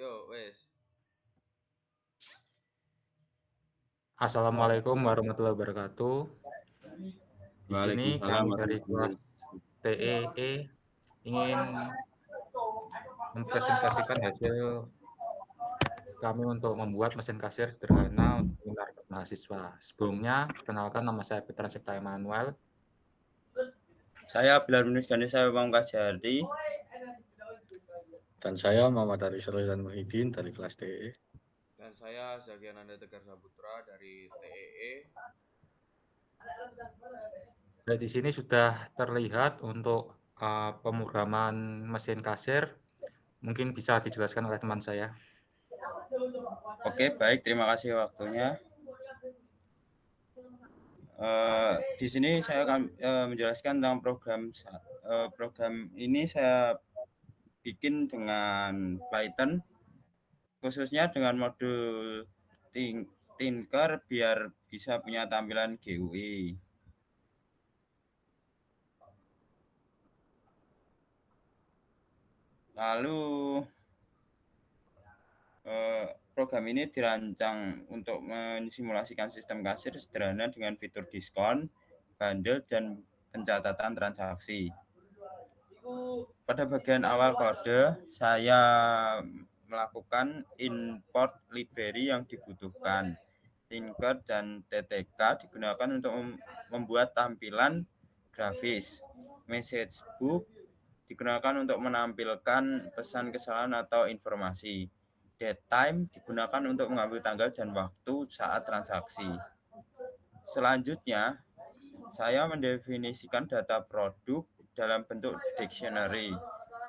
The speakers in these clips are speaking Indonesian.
Yo, wes. Assalamualaikum warahmatullahi wabarakatuh. Di sini Waalaikumsalam kami dari kelas warahmatullahi TEE ingin mempresentasikan hasil kami untuk membuat mesin kasir sederhana untuk menarget mahasiswa. Sebelumnya, perkenalkan nama saya Petra Septa Emanuel. Saya Bilar Munus Ganesha Pamungkas Jayadi. Dan saya Muhammad Ari Sulaiman Muhyiddin dari kelas TE. Dan saya Zagiananda Tegar Saputra dari TEE. Dan di sini sudah terlihat untuk pemrograman mesin kasir. Mungkin bisa dijelaskan oleh teman saya. Oke, baik. Terima kasih waktunya. Di sini saya akan menjelaskan tentang program ini. Saya bikin dengan Python, khususnya dengan modul Tinker biar bisa punya tampilan GUI. Lalu program ini dirancang untuk mensimulasikan sistem kasir sederhana dengan fitur diskon, bundle, dan pencatatan transaksi. Pada bagian awal kode, saya melakukan import library yang dibutuhkan. Tinker dan TTK digunakan untuk membuat tampilan grafis. Message book digunakan untuk menampilkan pesan kesalahan atau informasi. Datetime digunakan untuk mengambil tanggal dan waktu saat transaksi. Selanjutnya, saya mendefinisikan data produk dalam bentuk dictionary.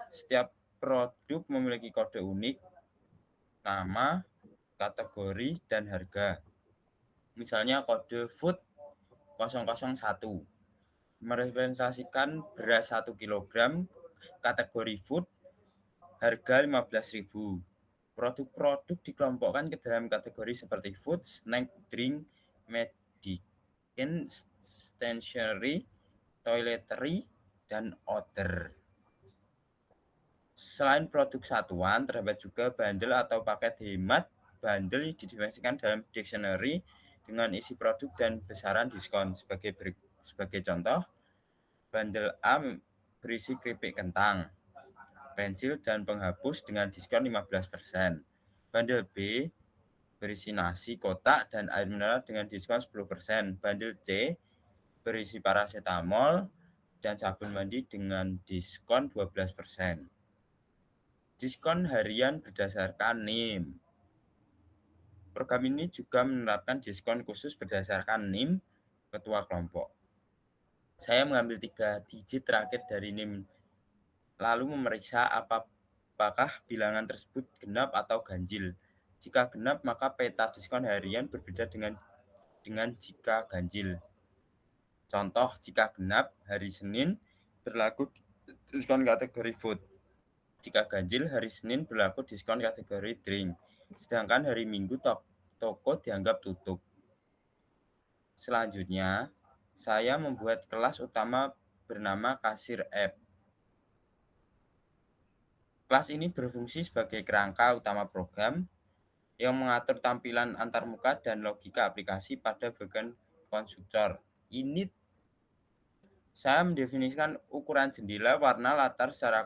Setiap produk memiliki kode unik, nama, kategori, dan harga. Misalnya kode food 001 merepresentasikan beras 1 kg, kategori food, harga 15.000. Produk-produk dikelompokkan ke dalam kategori seperti food, snack, drink, medicine, stationery, toiletry, dan other. Selain produk satuan, terdapat juga bundle atau paket hemat. Bundle didefinisikan dalam dictionary dengan isi produk dan besaran diskon. Sebagai contoh, bundle A berisi keripik kentang, pensil, dan penghapus dengan diskon 15%. Bundle B berisi nasi kotak dan air mineral dengan diskon 10%. Bundle C berisi paracetamol dan sabun mandi dengan diskon 12%. Diskon harian berdasarkan NIM. Program ini juga menerapkan diskon khusus berdasarkan NIM ketua kelompok. Saya mengambil 3 digit terakhir dari NIM, lalu memeriksa apakah bilangan tersebut genap atau ganjil. Jika genap, maka peta diskon harian berbeda dengan jika ganjil. Contoh, jika genap, hari Senin berlaku diskon kategori food. Jika ganjil, hari Senin berlaku diskon kategori drink. Sedangkan hari Minggu toko dianggap tutup. Selanjutnya, saya membuat kelas utama bernama kasir app. Kelas ini berfungsi sebagai kerangka utama program yang mengatur tampilan antarmuka dan logika aplikasi pada bagian konstruktor. Ini saya mendefinisikan ukuran jendela, warna latar serta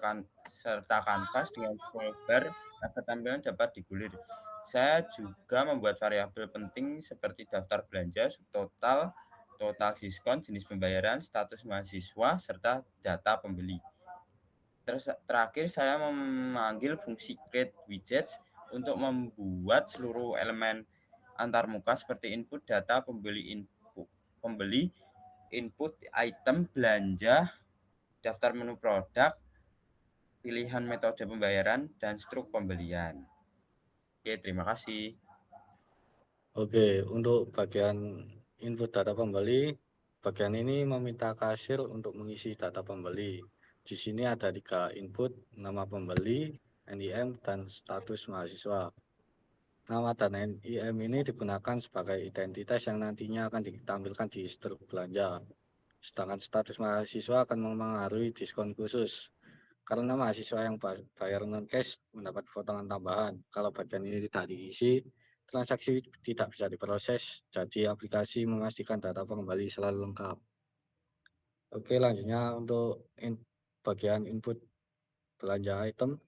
kanvas dengan scrollbar agar tampilan dapat digulir. Saya juga membuat variabel penting seperti daftar belanja, subtotal, total diskon, jenis pembayaran, status mahasiswa, serta data pembeli. Terakhir, saya memanggil fungsi create widgets untuk membuat seluruh elemen antarmuka seperti input data, pembeli, input item belanja, daftar menu produk, pilihan metode pembayaran, dan struk pembelian. Oke, terima kasih. Oke, untuk bagian input data pembeli, bagian ini meminta kasir untuk mengisi data pembeli. Di sini ada 3 input, nama pembeli, NIM, dan status mahasiswa. Nama dan NIM ini digunakan sebagai identitas yang nantinya akan ditampilkan di struk belanja. Sedangkan status mahasiswa akan mempengaruhi diskon khusus. karena mahasiswa yang bayar non-cash mendapat potongan tambahan. Kalau bagian ini tidak diisi, transaksi tidak bisa diproses, jadi aplikasi memastikan data pengembali selalu lengkap. Oke, lanjutnya untuk bagian input belanja item.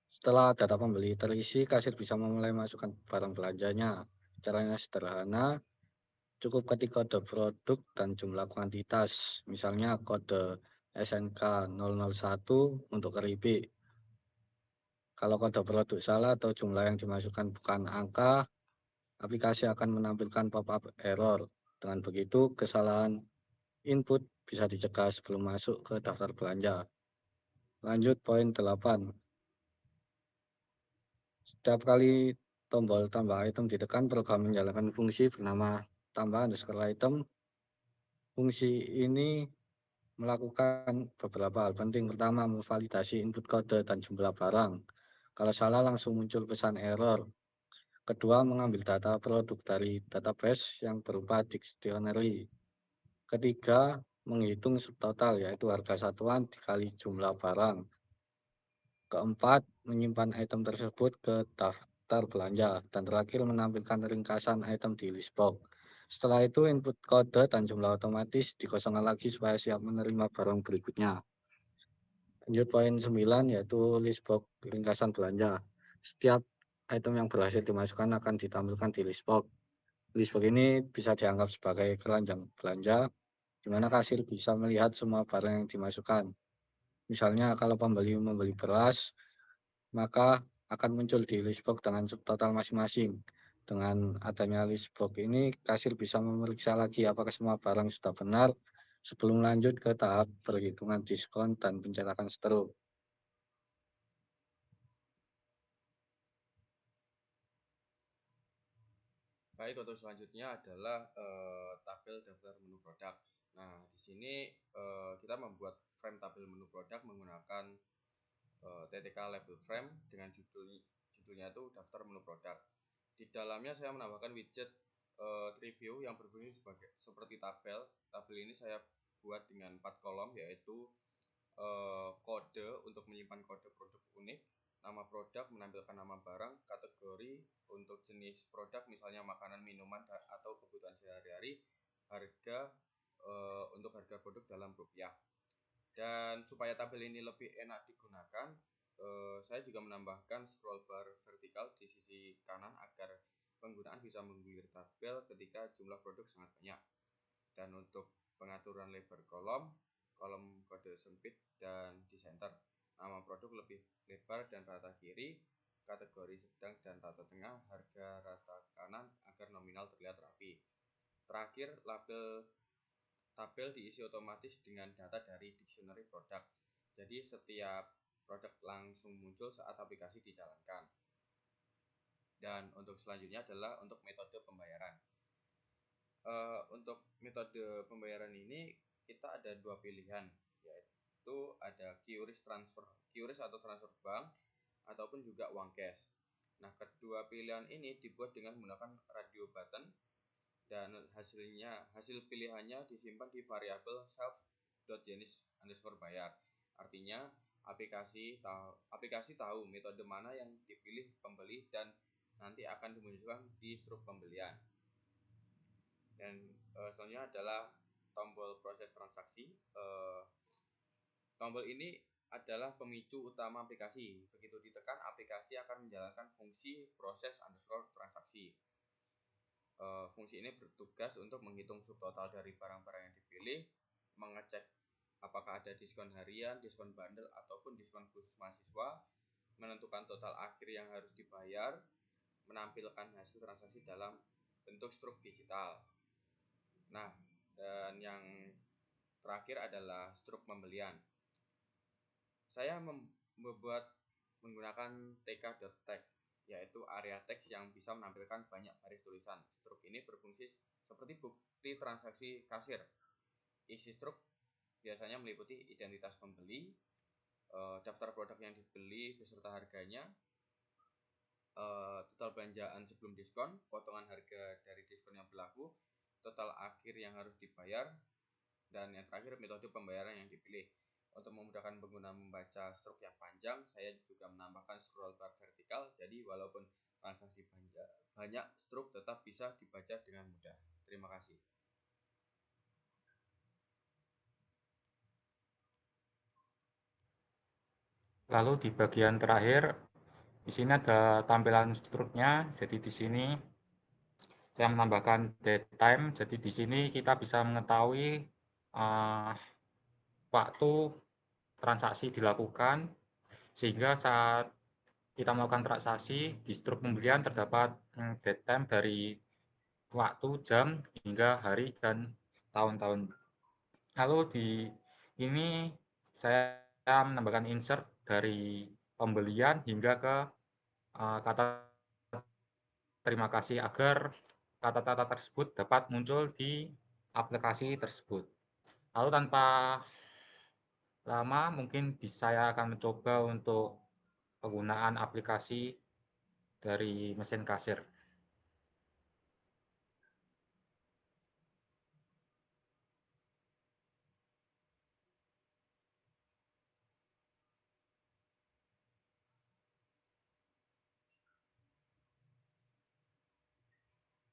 Setelah data pembeli terisi, kasir bisa memulai masukkan barang belanjanya. Caranya sederhana, cukup ketik kode produk dan jumlah kuantitas, misalnya kode SNK 001 untuk keripik. Kalau kode produk salah atau jumlah yang dimasukkan bukan angka, aplikasi akan menampilkan pop-up error. Dengan begitu, kesalahan input bisa dicegah sebelum masuk ke daftar belanja. Lanjut poin 8. Setiap kali tombol tambah item ditekan, program menjalankan fungsi bernama tambah underscore item. Fungsi ini melakukan beberapa hal penting. Pertama, memvalidasi input kode dan jumlah barang. Kalau salah, langsung muncul pesan error. Kedua, mengambil data produk dari database yang berupa dictionary. Ketiga, menghitung subtotal, yaitu harga satuan dikali jumlah barang. Keempat, menyimpan item tersebut ke daftar belanja. Dan terakhir, menampilkan ringkasan item di list box. Setelah itu, input kode dan jumlah otomatis dikosongkan lagi supaya siap menerima barang berikutnya. Lanjut poin 9, yaitu list box ringkasan belanja. Setiap item yang berhasil dimasukkan akan ditampilkan di list box. List box ini bisa dianggap sebagai keranjang belanja, di mana kasir bisa melihat semua barang yang dimasukkan. Misalnya kalau pembeli membeli beras, maka akan muncul di list box dengan subtotal masing-masing. Dengan adanya list box ini, kasir bisa memeriksa lagi apakah semua barang sudah benar sebelum lanjut ke tahap perhitungan diskon dan pencetakan seterusnya. Baik, untuk selanjutnya adalah tabel daftar menu produk. Nah, di sini kita membuat frame tabel menu produk menggunakan TTK label frame dengan judulnya itu daftar menu produk. Di dalamnya saya menambahkan widget preview yang berfungsi seperti tabel. Tabel ini saya buat dengan 4 kolom, yaitu kode untuk menyimpan kode produk unik, nama produk menampilkan nama barang, kategori untuk jenis produk misalnya makanan, minuman, atau kebutuhan sehari-hari, harga untuk harga produk dalam rupiah. Dan supaya tabel ini lebih enak digunakan, saya juga menambahkan scroll bar vertikal di sisi kanan agar penggunaan bisa menggilir tabel ketika jumlah produk sangat banyak. Dan untuk pengaturan lebar kolom kode sempit dan di center. Nama produk lebih lebar dan rata kiri, kategori sedang dan rata tengah, harga rata kanan agar nominal terlihat rapi. Terakhir, label tabel diisi otomatis dengan data dari dictionary produk. Jadi setiap produk langsung muncul saat aplikasi dijalankan. Dan untuk selanjutnya adalah untuk metode pembayaran. Untuk metode pembayaran ini kita ada dua pilihan, yaitu ada QRIS atau transfer bank, ataupun juga uang cash. Nah, kedua pilihan ini dibuat dengan menggunakan radio button dan hasil pilihannya disimpan di variabel self.jenis_bayar. Artinya aplikasi tahu metode mana yang dipilih pembeli dan nanti akan dimunculkan di struk pembelian. Dan selanjutnya adalah tombol proses transaksi. Tombol ini adalah pemicu utama aplikasi. Begitu ditekan, aplikasi akan menjalankan fungsi proses underscore transaksi. Fungsi ini bertugas untuk menghitung subtotal dari barang-barang yang dipilih, mengecek apakah ada diskon harian, diskon bundle, ataupun diskon khusus mahasiswa, menentukan total akhir yang harus dibayar, menampilkan hasil transaksi dalam bentuk struk digital. Nah, dan yang terakhir adalah struk pembelian. Saya membuat menggunakan tk.text, yaitu area teks yang bisa menampilkan banyak baris tulisan. Struk ini berfungsi seperti bukti transaksi kasir. Isi struk biasanya meliputi identitas pembeli, daftar produk yang dibeli beserta harganya, total belanjaan sebelum diskon, potongan harga dari diskon yang berlaku, total akhir yang harus dibayar, dan yang terakhir metode pembayaran yang dipilih. Untuk memudahkan pengguna membaca stroke yang panjang, saya juga menambahkan scroll bar vertikal. Jadi walaupun transaksi banyak, stroke tetap bisa dibaca dengan mudah. Terima kasih. Lalu di bagian terakhir, di sini ada tampilan struknya. Jadi di sini saya menambahkan date time. Jadi di sini kita bisa mengetahui waktu transaksi dilakukan, sehingga saat kita melakukan transaksi di struk pembelian terdapat date time dari waktu, jam, hingga hari dan tahun-tahun. Lalu di ini saya menambahkan insert dari pembelian hingga ke kata terima kasih agar kata-kata tersebut dapat muncul di aplikasi tersebut. Lalu tanpa lama mungkin saya akan mencoba untuk penggunaan aplikasi dari mesin kasir.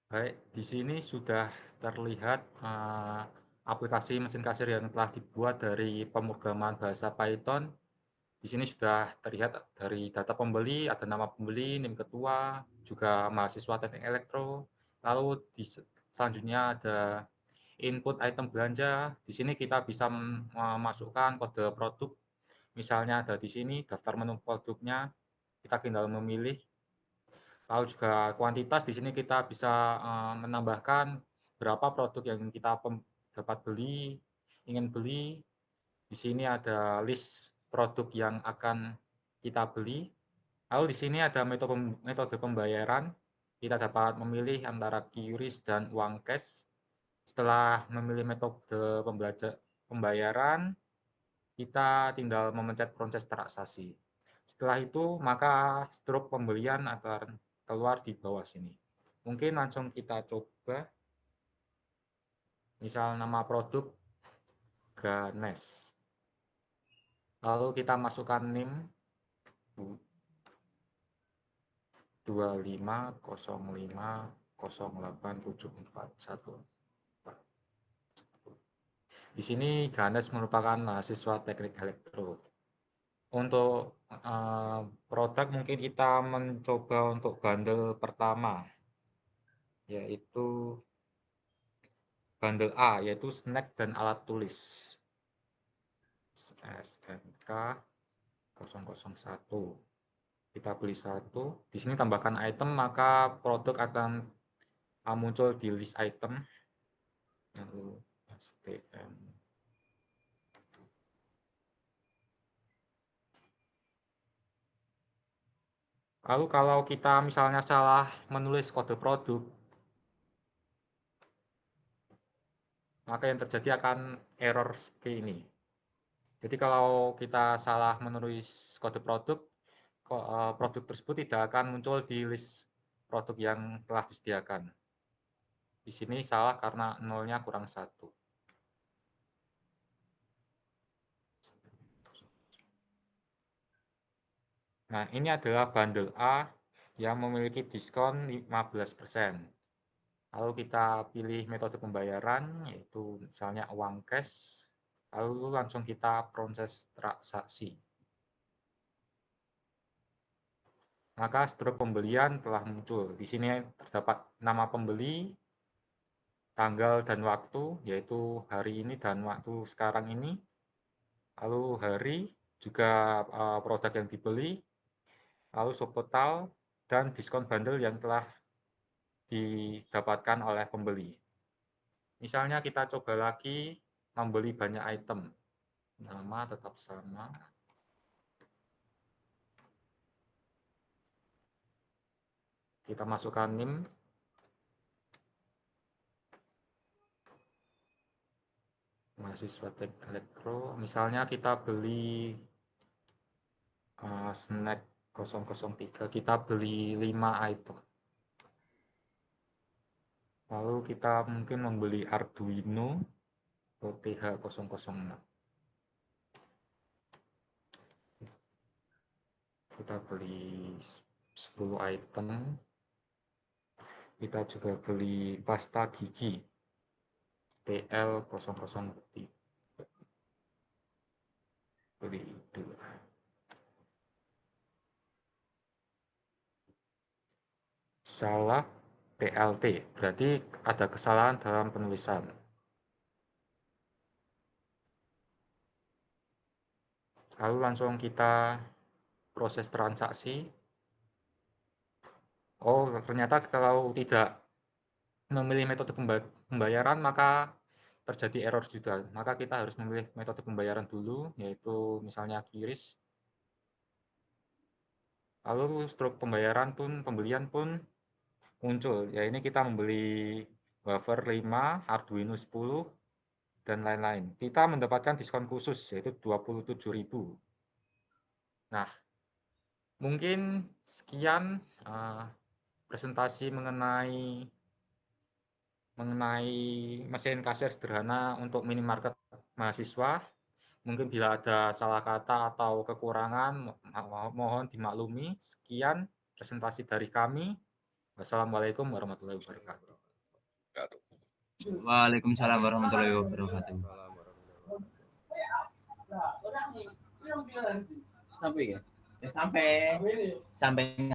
Baik, di sini sudah terlihat aplikasi mesin kasir yang telah dibuat dari pemrograman bahasa Python. Di sini sudah terlihat dari data pembeli, ada nama pembeli, NIM ketua, juga mahasiswa teknik elektro. Lalu selanjutnya ada input item belanja. Di sini kita bisa memasukkan kode produk. Misalnya ada di sini daftar menu produknya. Kita tinggal memilih. Lalu juga kuantitas, di sini kita bisa menambahkan berapa produk yang kita dapat beli, ingin beli. Di sini ada list produk yang akan kita beli. Lalu di sini ada metode pembayaran. Kita dapat memilih antara QRIS dan uang cash. Setelah memilih metode pembayaran, kita tinggal memencet proses transaksi. Setelah itu, maka struk pembelian akan keluar di bawah sini. Mungkin langsung kita coba. Misal nama produk Ganes. Lalu kita masukkan NIM 2505087414. Di sini Ganes merupakan mahasiswa teknik elektro. Untuk produk mungkin kita mencoba untuk bundle pertama, yaitu bundle A, yaitu snack dan alat tulis. SNK 001. Kita beli satu. Di sini tambahkan item, maka produk akan muncul di list item. Lalu STM. Lalu kalau kita misalnya salah menulis kode produk, maka yang terjadi akan error seperti ini. Jadi kalau kita salah menulis kode produk, produk tersebut tidak akan muncul di list produk yang telah disediakan. Di sini salah karena nolnya kurang 1. Nah, ini adalah bundle A yang memiliki diskon 15%. Lalu kita pilih metode pembayaran, yaitu misalnya uang cash. Lalu langsung kita proses transaksi. Maka struk pembelian telah muncul. Di sini terdapat nama pembeli, tanggal dan waktu, yaitu hari ini dan waktu sekarang ini. Lalu hari, juga produk yang dibeli, lalu subtotal, dan diskon bundle yang telah didapatkan oleh pembeli. Misalnya kita coba lagi membeli banyak item. Nama tetap sama. Kita masukkan NIM. Mahasiswa teknik elektro. Misalnya kita beli snack 003. Kita beli 5 item. Lalu kita mungkin membeli Arduino OTH 006. kita beli 10 item. Kita juga beli pasta gigi TL00 beli itu. Salah PLT, berarti ada kesalahan dalam penulisan. Lalu langsung kita proses transaksi. Oh, ternyata kalau tidak memilih metode pembayaran maka terjadi error juga. Maka kita harus memilih metode pembayaran dulu, yaitu misalnya QRIS. Lalu struk pembayaran pun, pembelian pun muncul. Ya ini kita membeli wafer 5, Arduino 10, dan lain-lain. Kita mendapatkan diskon khusus, yaitu 27.000. Nah, mungkin sekian presentasi mengenai mesin kasir sederhana untuk minimarket mahasiswa. Mungkin bila ada salah kata atau kekurangan, mohon dimaklumi. Sekian presentasi dari kami. Wassalamualaikum warahmatullahi wabarakatuh. Waalaikumsalam warahmatullahi wabarakatuh. Sampai ya? Sampai.